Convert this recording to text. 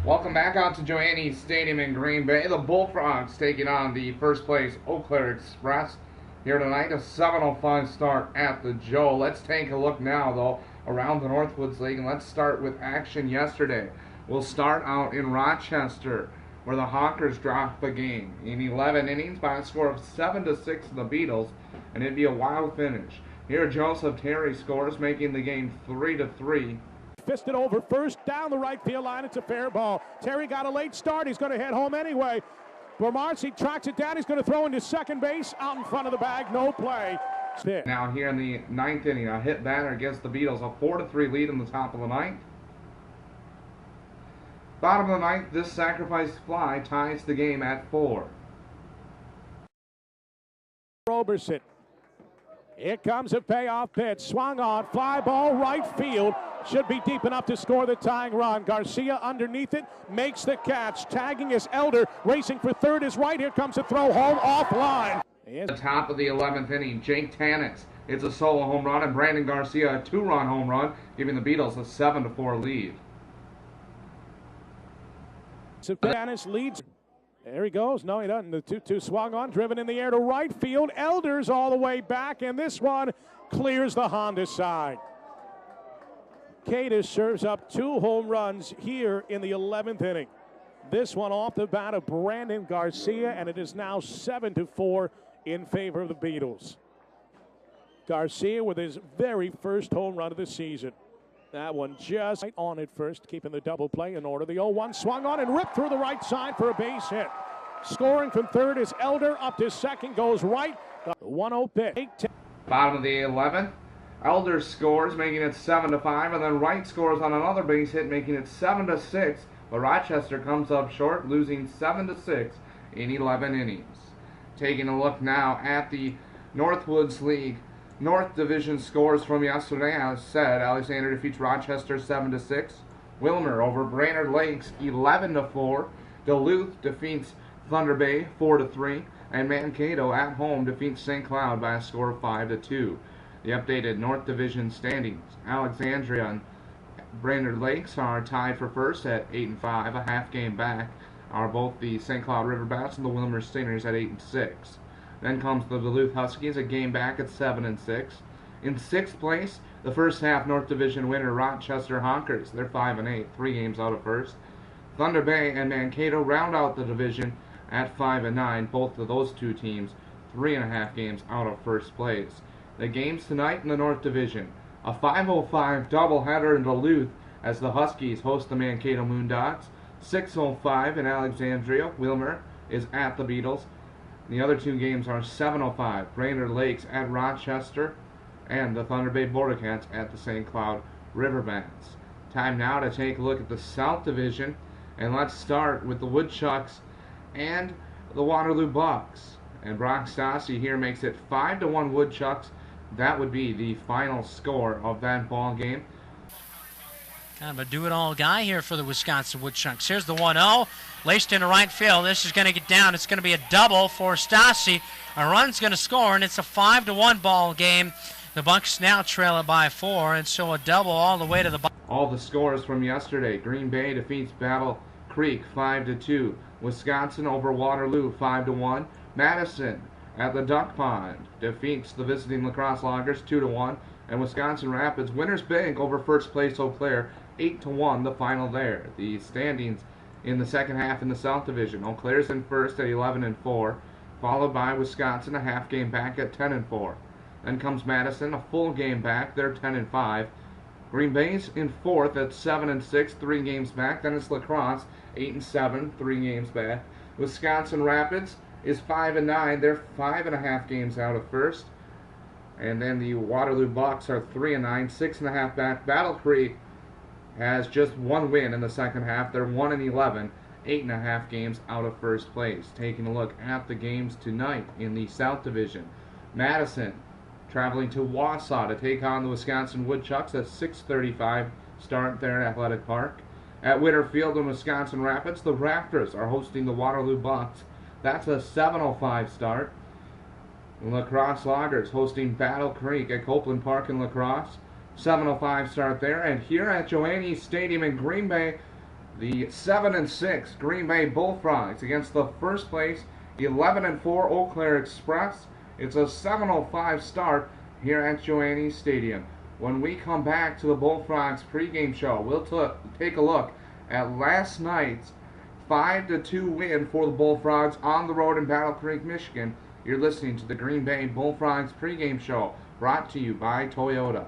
Welcome back out to Joanne Stadium in Green Bay. The Bullfrogs taking on the first place Eau Claire Express here tonight. A 7:05 start at the Joe. Let's take a look now, though, around the Northwoods League, and let's start with action yesterday. We'll start out in Rochester, where the Hawkers dropped the game in 11 innings by a score of 7-6 to the Beatles, and it'd be a wild finish. Here, Joseph Terry scores, making the game 3-3. Fisted over first, down the right field line. It's a fair ball. Terry got a late start. He's going to head home anyway. Bomarski tracks it down. He's going to throw into second base. Out in front of the bag. No play. Now here in the ninth inning, a hit batter against the Beatles. A 4-3 lead in the top of the ninth. Bottom of the ninth, this sacrifice fly ties the game at 4. Roberson. Here comes a payoff pitch. Swung on. Fly ball right field. Should be deep enough to score the tying run. Garcia underneath it, makes the catch. Tagging is Elder, racing for third is right. Here comes a throw home, offline. The top of the 11th inning, Jake Tannis. It's a solo home run, and Brandon Garcia a 2-run home run, giving the Beatles a 7-4 lead. So Tannis leads. There he goes. No, he doesn't. The 2-2 swung on, driven in the air to right field. Elder's all the way back, and this one clears the Honda side. Cadiz serves up 2 home runs here in the 11th inning. This one off the bat of Brandon Garcia, and it is now 7-4 in favor of the Beatles. Garcia with his very first home run of the season. That one just right on at first, keeping the double play in order. The 0-1 swung on and ripped through the right side for a base hit. Scoring from third is Elder, up to second, goes right. The 1-0 pitch. Bottom of the 11th. Elder scores, making it 7-5, and then Wright scores on another base hit, making it 7-6. But Rochester comes up short, losing 7-6 in 11 innings. Taking a look now at the Northwoods League North Division scores from yesterday. As said, Alexander defeats Rochester 7-6. Wilmer over Brainerd Lakes 11-4. Duluth defeats Thunder Bay 4-3, and Mankato at home defeats St. Cloud by a score of 5-2. The updated North Division standings: Alexandria and Brainerd Lakes are tied for first at 8-5. A half game back are both the St. Cloud Riverbats and the Wilmer Stingers at 8-6. Then comes the Duluth Huskies, a game back at 7-6. In 6th place, the first half North Division winner Rochester Hawkers. They're 5-8, 3 games out of first. Thunder Bay and Mankato round out the division at 5-9. Both of those two teams 3.5 games out of first place. The games tonight in the North Division: a 5:05 doubleheader in Duluth as the Huskies host the Mankato Moondogs. 6:05 in Alexandria. Wilmer is at the Beatles. The other 2 games are 7:05 Brainerd Lakes at Rochester, and the Thunder Bay Border Cats at the St. Cloud Riverbats. Time now to take a look at the South Division, and let's start with the Woodchucks and the Waterloo Bucks. And Brock Stassi here makes it 5-1 Woodchucks. That would be the final score of that ball game. Kind of a do-it-all guy here for the Wisconsin Woodchucks. Here's the 1-0, laced into right field. This is going to get down. It's going to be a double for Stassi. A run's going to score, and it's a 5-1 ball game. The Bucks now trail it by 4, and so a double all the way to the bottom. All the scores from yesterday: Green Bay defeats Battle Creek 5-2. Wisconsin over Waterloo 5-1. Madison at the Duck Pond defeats the visiting La Crosse Loggers 2-1, and Wisconsin Rapids winners big over first place Eau Claire 8-1. The final there. The standings in the second half in the South Division: Eau Claire's in first at 11-4, followed by Wisconsin a half game back at 10-4. Then comes Madison, a full game back. They're 10-5. Green Bay's in fourth at 7-6, 3 games back. Then it's La Crosse 8-7, 3 games back. Wisconsin Rapids is 5-9. They're 5.5 games out of first. And then the Waterloo Bucks are 3-9, 6.5 back. Battle Creek has just 1 win in the second half. They're 1-11, 8.5 games out of first place. Taking a look at the games tonight in the South Division: Madison traveling to Wausau to take on the Wisconsin Woodchucks at 6:35 start there at Athletic Park. At Winter Field in Wisconsin Rapids, the Raptors are hosting the Waterloo Bucks. That's a 7:05 start. La Crosse Loggers hosting Battle Creek at Copeland Park in La Crosse. 7:05 start there. And here at Joanne Stadium in Green Bay, The 7-6 Green Bay Bullfrogs against the first place 11-4 Eau Claire Express. It's a 7:05 start here at Joanny Stadium. When we come back to the Bullfrogs pregame show, we'll take a look at last night's 5-2 win for the Bullfrogs on the road in Battle Creek, Michigan. You're listening to the Green Bay Bullfrogs pregame show, brought to you by Toyota.